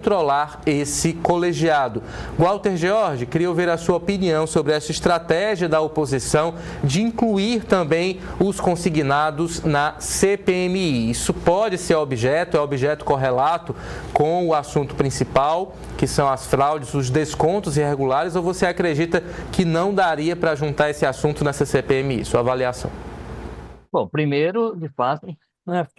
controlar esse colegiado. Walter George, queria ouvir a sua opinião sobre essa estratégia da oposição de incluir também os consignados na CPMI. Isso pode ser é objeto correlato com o assunto principal, que são as fraudes, os descontos irregulares, ou você acredita que não daria para juntar esse assunto nessa CPMI? Sua avaliação. Bom, primeiro, de fato,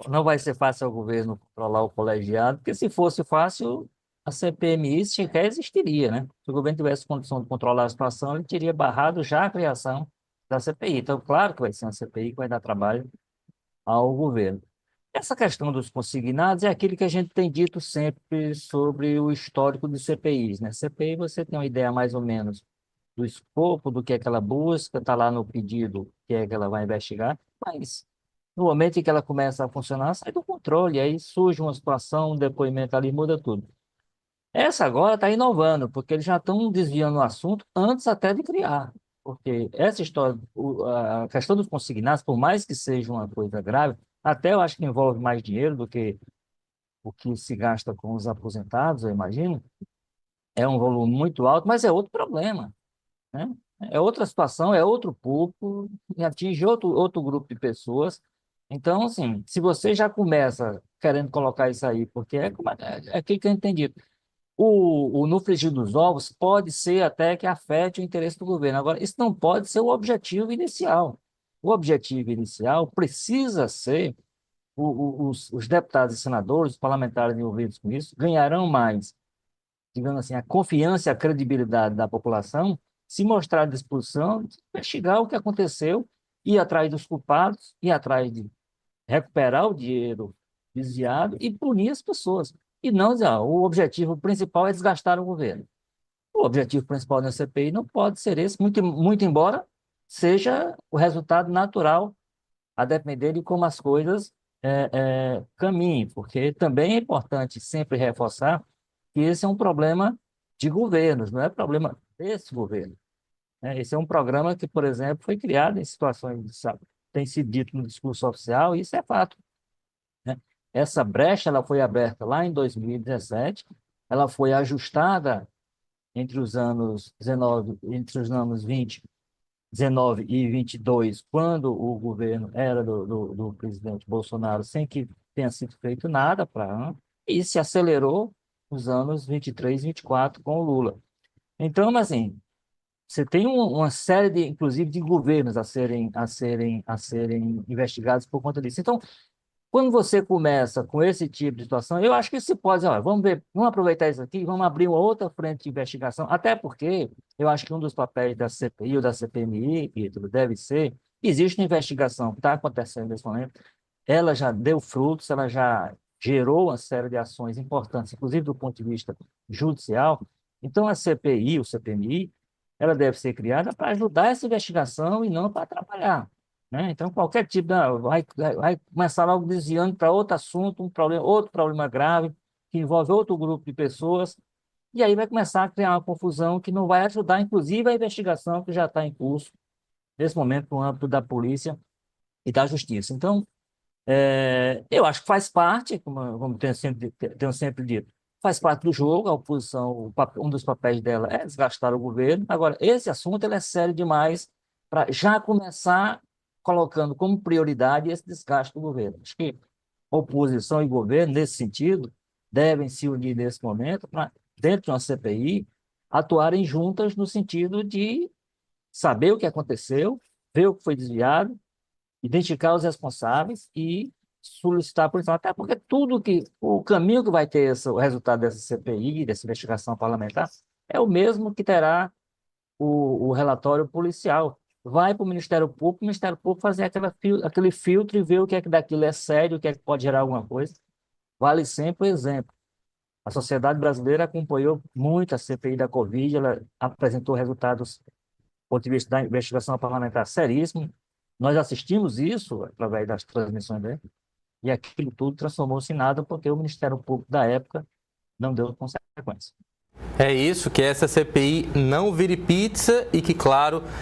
não vai ser fácil ao governo controlar o colegiado, porque se fosse fácil, a CPMI sequer existiria, né? Se o governo tivesse condição de controlar a situação, ele teria barrado já a criação da CPI. Então, claro que vai ser uma CPI que vai dar trabalho ao governo. Essa questão dos consignados é aquilo que a gente tem dito sempre sobre o histórico de CPIs, né? CPI, você tem uma ideia mais ou menos do escopo, do que é que ela busca, está lá no pedido que é que ela vai investigar, mas no momento em que ela começa a funcionar, sai do controle, aí surge uma situação, um depoimento ali, muda tudo. Essa agora está inovando, porque eles já estão desviando o assunto antes até de criar. Porque essa história, a questão dos consignados, por mais que seja uma coisa grave, até eu acho que envolve mais dinheiro do que o que se gasta com os aposentados, eu imagino. É um volume muito alto, mas é outro problema, né? É outra situação, é outro público, e atinge outro grupo de pessoas. Então, assim, se você já começa querendo colocar isso aí, porque é aquilo que eu entendi. No frigir dos ovos pode ser até que afete o interesse do governo. Agora, isso não pode ser o objetivo inicial. O objetivo inicial precisa ser os deputados e senadores, os parlamentares envolvidos com isso, ganharão mais, digamos assim, a confiança e a credibilidade da população se mostrar à disposição de investigar o que aconteceu, ir atrás dos culpados, ir atrás de recuperar o dinheiro desviado e punir as pessoas. E não dizer, o objetivo principal é desgastar o governo. O objetivo principal da CPI não pode ser esse, muito embora seja o resultado natural, a depender de como as coisas caminhem, porque também é importante sempre reforçar que esse é um problema de governos, não é problema desse governo, né? Esse é um programa que, por exemplo, foi criado em situações, sabe, tem sido dito no discurso oficial, e isso é fato, né? Essa brecha ela foi aberta lá em 2017, ela foi ajustada entre os anos 19, entre os anos 20, 19 e 22, quando o governo era do presidente Bolsonaro, sem que tenha sido feito nada para, e se acelerou nos anos 23 e 24 com o Lula. Então, assim, você tem uma série de, inclusive, de governos a serem investigados por conta disso. Então, quando você começa com esse tipo de situação, eu acho que se pode, olha, vamos ver, vamos aproveitar isso aqui, vamos abrir uma outra frente de investigação, até porque eu acho que um dos papéis da CPI ou da CPMI, Pedro, deve ser, existe uma investigação que está acontecendo nesse momento, ela já deu frutos, ela já gerou uma série de ações importantes, inclusive do ponto de vista judicial. Então, a CPI, o CPMI, ela deve ser criada para ajudar essa investigação e não para atrapalhar, né? Então, qualquer tipo de, vai começar logo desviando para outro assunto, outro problema grave, que envolve outro grupo de pessoas, e aí vai começar a criar uma confusão que não vai ajudar, inclusive, a investigação que já está em curso, nesse momento, no âmbito da polícia e da justiça. Então, eu acho que faz parte, como tenho sempre dito, faz parte do jogo, a oposição, um dos papéis dela é desgastar o governo. Agora, esse assunto ele é sério demais para já começar colocando como prioridade esse desgaste do governo. Acho que oposição e governo, nesse sentido, devem se unir nesse momento para, dentro de uma CPI, atuarem juntas no sentido de saber o que aconteceu, ver o que foi desviado, identificar os responsáveis e solicitar a punição. Até porque o caminho que vai ter o resultado dessa CPI, dessa investigação parlamentar, é o mesmo que terá o relatório policial. Vai para o Ministério Público fazer aquele filtro e ver o que é que daquilo é sério, o que é que pode gerar alguma coisa. Vale sempre o exemplo. A sociedade brasileira acompanhou muito a CPI da Covid, ela apresentou resultados, do ponto de vista da investigação parlamentar, seríssimos. Nós assistimos isso através das transmissões dele, e aquilo tudo transformou-se em nada porque o Ministério Público da época não deu consequência. É isso, que essa CPI não vire pizza e que, claro,